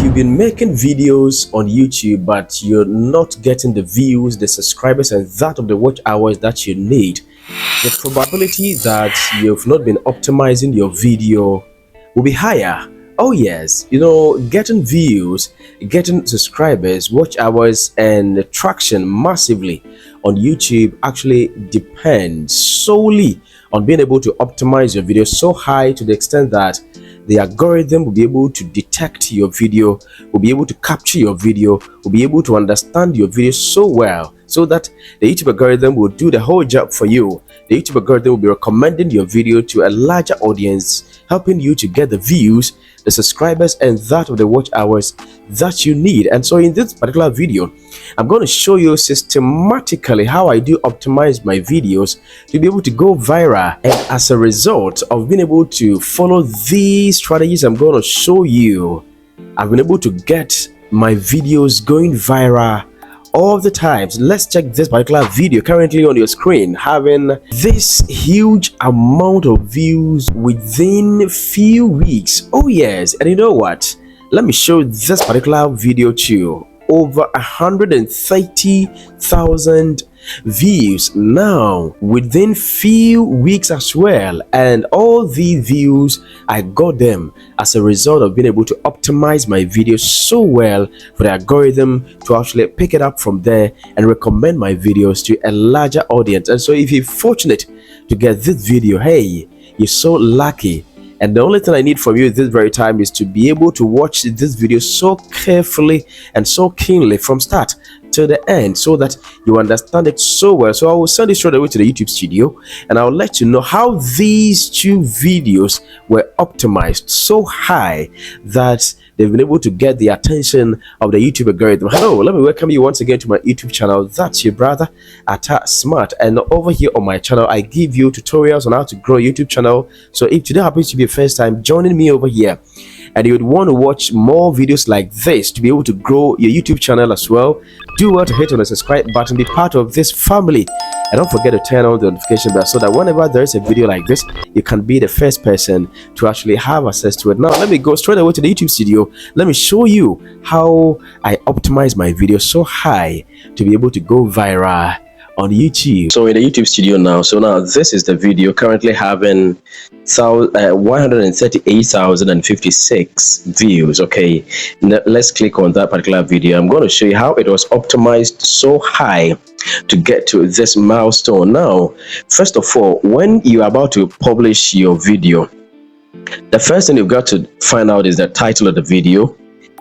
you've been making videos on YouTube but you're not getting the views, the subscribers, and that of the watch hours that you need, the probability that you've not been optimizing your video will be higher. Oh yes, getting views, getting subscribers, watch hours, and traction massively on YouTube actually depends solely on being able to optimize your video so high to the extent that the algorithm will be able to detect your video, will be able to capture your video, will be able to understand your video so well so that the YouTube algorithm will do the whole job for you. The YouTube algorithm will be recommending your video to a larger audience, helping you to get the views, the subscribers, and that of the watch hours that you need. And so in this particular video, I'm going to show you systematically how I do optimize my videos to be able to go viral. And as a result of being able to follow these strategies I'm going to show you, I've been able to get my videos going viral all the times. Let's check this particular video currently on your screen, having this huge amount of views within few weeks. Oh yes, and you know what? Let me show this particular video to you. Over 130,000 views now within few weeks as well, and all the views I got them as a result of being able to optimize my videos so well for the algorithm to actually pick it up from there and recommend my videos to a larger audience. And so if you're fortunate to get this video, hey, you're so lucky. And the only thing I need from you at this very time is to be able to watch this video so carefully and so keenly from start to the end so that you understand it so well. So I will send it straight away to the YouTube studio and I'll let you know how these two videos were optimized so high that they've been able to get the attention of the YouTube algorithm. Hello, let me welcome you once again to my YouTube channel. That's your brother Atta Smart, and over here on my channel I give you tutorials on how to grow a YouTube channel. So if today happens to be your first time joining me over here and you would want to watch more videos like this to be able to grow your YouTube channel as well, do well to hit on the subscribe button, be part of this family, and don't forget to turn on the notification bell so that whenever there is a video like this, you can be the first person to actually have access to it. Now let me go straight away to the YouTube studio. Let me show you how I optimize my video so high to be able to go viral on YouTube. So in the YouTube studio now, this is the video currently having 138,056 views. Okay, now let's click on that particular video. I'm going to show you how it was optimized so high to get to this milestone. Now, first of all, when you're about to publish your video, the first thing you've got to find out is the title of the video,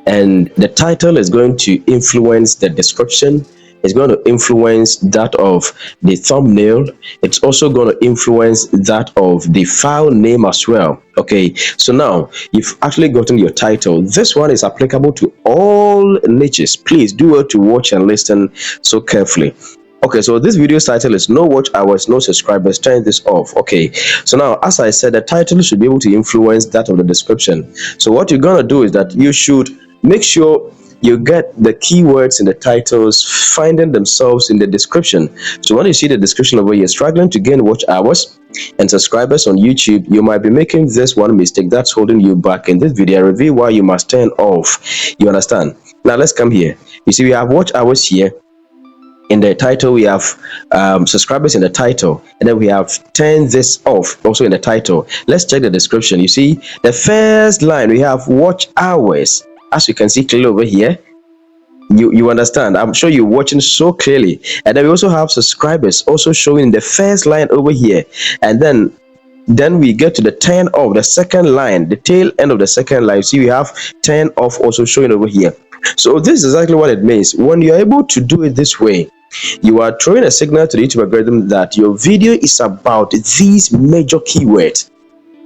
and the title is going to influence the description. It's going to influence that of the thumbnail. It's also going to influence that of the file name as well. Okay, so now you've actually gotten your title. This one is applicable to all niches. Please do well to watch and listen so carefully. Okay, so this video's title is no watch hours, no subscribers. Turn this off. Okay, so now as I said, the title should be able to influence that of the description. So what you're going to do is that you should make sure you get the keywords in the titles finding themselves in the description. So when you see the description over here, struggling to gain watch hours and subscribers on YouTube, you might be making this one mistake that's holding you back. In this video, I review why you must turn off. You understand? Now let's come here. You see we have watch hours here. In the title we have subscribers in the title, and then we have turn this off also in the title. Let's check the description. You see the first line, we have watch hours. As you can see clearly over here, you understand. I'm sure you're watching so clearly. And then we also have subscribers also showing in the first line over here, and then we get to the turn off, the second line, the tail end of the second line. See we have turn off also showing over here. So this is exactly what it means. When you're able to do it this way, you are throwing a signal to the YouTube algorithm that your video is about these major keywords.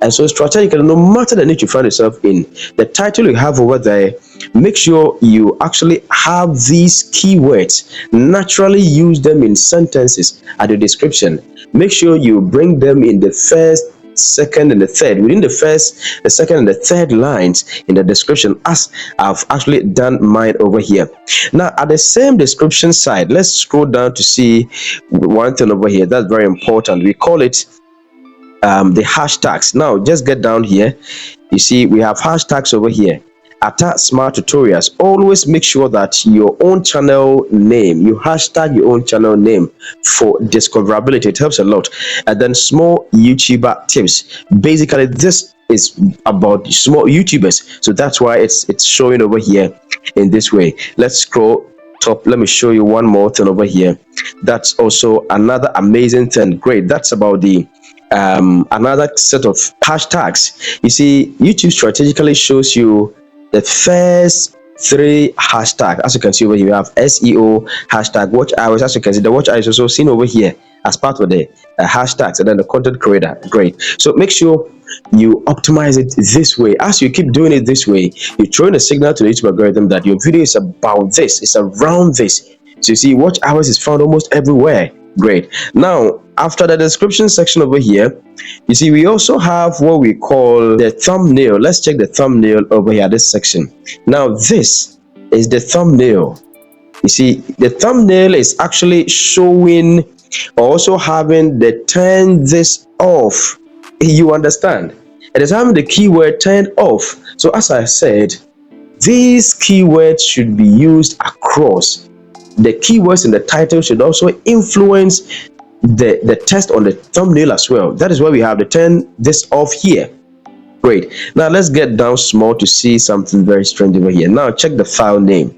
And so strategically, no matter the niche you find yourself in, the title you have over there, make sure you actually have these keywords. Naturally use them in sentences at the description. Make sure you bring them in the first, second, and the third. Within the first, the second, and the third lines in the description, as I've actually done mine over here. Now, at the same description side, let's scroll down to see one thing over here that's very important. We call it the hashtags. Now just get down here. You see we have hashtags over here, @smart tutorials. Always make sure that your own channel name, you hashtag your own channel name for discoverability. It helps a lot. And then small YouTuber tips. Basically, this is about small YouTubers, so that's why it's showing over here in this way. Let's scroll top. Let me show you one more thing over here. That's also another amazing thing. Great. That's about the another set of hashtags. You see, YouTube strategically shows you the first three hashtags. As you can see over here, we have SEO, hashtag watch hours. As you can see, the watch hours is also seen over here as part of the hashtags, and then the content creator. Great. So make sure you optimize it this way. As you keep doing it this way, you're throwing a signal to the YouTube algorithm that your video is about this, it's around this. So you see, watch hours is found almost everywhere. Great. Now, after the description section over here, you see we also have what we call the thumbnail. Let's check the thumbnail over here, this section. Now, this is the thumbnail. You see, the thumbnail is actually showing, also having the turn this off. You understand? It is having the keyword turned off. So as I said, these keywords should be used across. The keywords in the title should also influence the text on the thumbnail as well. That is why we have the turn this off here. Great. Now let's get down small to see something very strange over here. Now check the file name.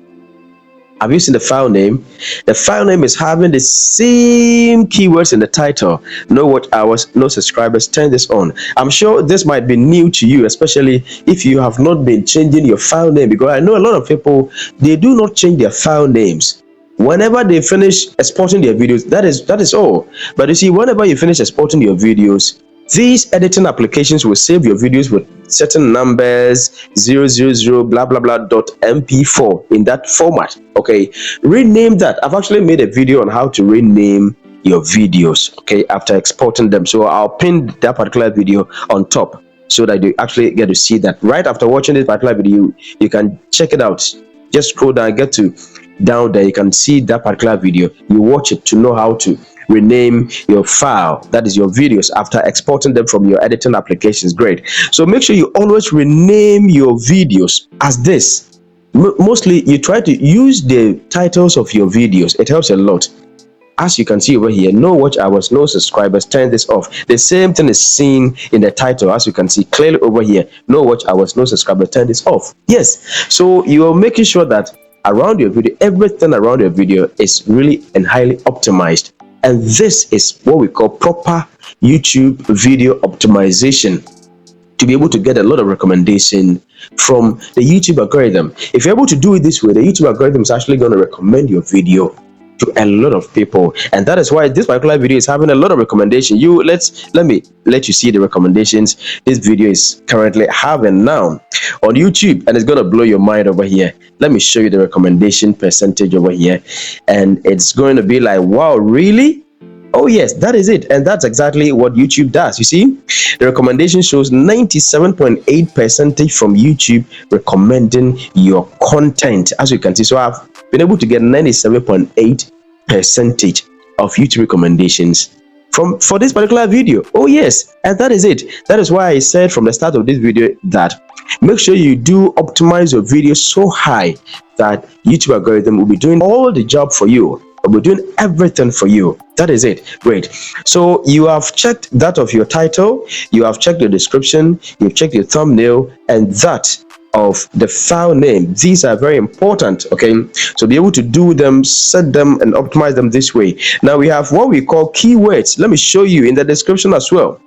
Have you seen the file name? The file name is having the same keywords in the title. No watch hours, no subscribers. Turn this on. I'm sure this might be new to you, especially if you have not been changing your file name, because I know a lot of people, they do not change their file names. Whenever they finish exporting their videos, that is all. But you see, whenever you finish exporting your videos, these editing applications will save your videos with certain numbers, 000 blah blah blah .mp4 in that format. Okay, rename that. I've actually made a video on how to rename your videos, okay, after exporting them. So I'll pin that particular video on top so that you actually get to see that. Right after watching this particular video, you can check it out. Just scroll down, get to down there, you can see that particular video. You watch it to know how to rename your file, that is your videos, after exporting them from your editing applications. Great. So make sure you always rename your videos as this. Mostly you try to use the titles of your videos. It helps a lot. As you can see over here, no watch hours, no subscribers. Turn this off. The same thing is seen in the title. As you can see clearly over here, no watch hours, no subscribers. Turn this off. Yes. So you are making sure that around your video, everything around your video is really and highly optimized. And this is what we call proper YouTube video optimization, to be able to get a lot of recommendation from the YouTube algorithm. If you're able to do it this way, the YouTube algorithm is actually going to recommend your video to a lot of people, and that is why this particular video is having a lot of recommendation. Let me let you see the recommendations this video is currently having now on YouTube, and it's going to blow your mind over here. Let me show you the recommendation percentage over here, and it's going to be like, wow, really? Oh yes, that is it. And that's exactly what YouTube does. You see, the recommendation shows 97.8% from YouTube recommending your content, as you can see. So I've been able to get 97.8% of YouTube recommendations for this particular video. Oh yes, and that is it. That is why I said from the start of this video that make sure you do optimize your video so high that YouTube algorithm will be doing all the job for you. We're doing everything for you. That is it. Great. So you have checked that of your title, you have checked the description, you've checked your thumbnail, and that of the file name. These are very important. Okay, so be able to do them, set them, and optimize them this way. Now we have what we call keywords. Let me show you in the description as well.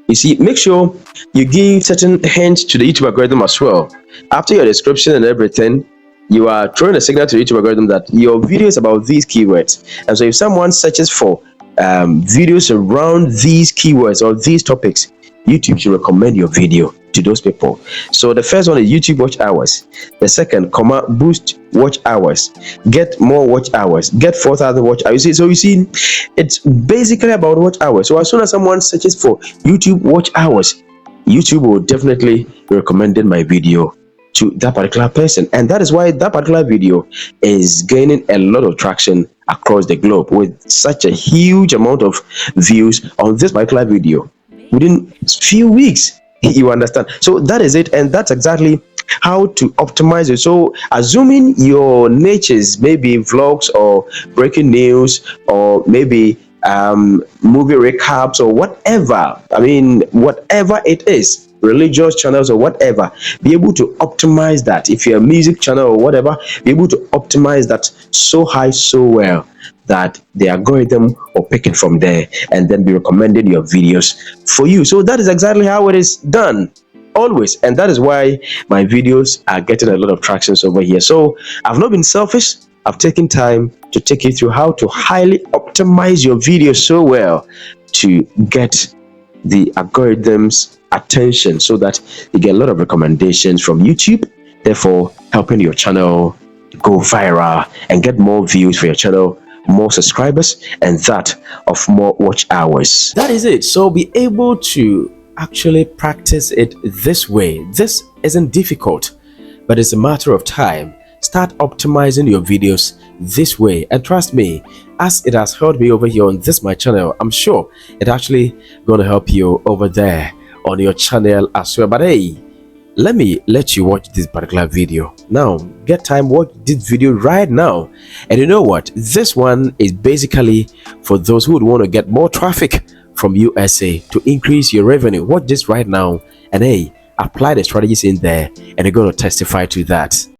You see, make sure you give certain hints to the YouTube algorithm as well. After your description and everything, you are throwing a signal to the YouTube algorithm that your video is about these keywords. And so if someone searches for videos around these keywords or these topics, YouTube should recommend your video to those people. So the first one is YouTube watch hours. The second, boost watch hours, get more watch hours, get 4,000 watch hours. So you see, it's basically about watch hours. So as soon as someone searches for YouTube watch hours, YouTube will definitely recommend my video to that particular person, and that is why that particular video is gaining a lot of traction across the globe with such a huge amount of views on this particular video within few weeks. You understand? So that is it, and that's exactly how to optimize it. So assuming your niche is maybe vlogs or breaking news or maybe movie recaps or whatever, I mean whatever it is, religious channels or whatever, be able to optimize that. If you're a music channel or whatever, be able to optimize that so high, so well that the algorithm will pick it from there and then be recommending your videos for you. So that is exactly how it is done always, and that is why my videos are getting a lot of tractions over here. So I've not been selfish. I've taken time to take you through how to highly optimize your video so well to get the algorithm's attention so that you get a lot of recommendations from YouTube, therefore helping your channel go viral and get more views for your channel, more subscribers, and that of more watch hours. That is it. So be able to actually practice it this way. This isn't difficult, but it's a matter of time. Start optimizing your videos this way, and trust me, as it has helped me over here on this my channel, I'm sure it actually gonna help you over there on your channel as well. But hey, let me let you watch this particular video now. Get time, watch this video right now. And you know what, this one is basically for those who would want to get more traffic from USA to increase your revenue. Watch this right now, and hey, apply the strategies in there and you're going to testify to that.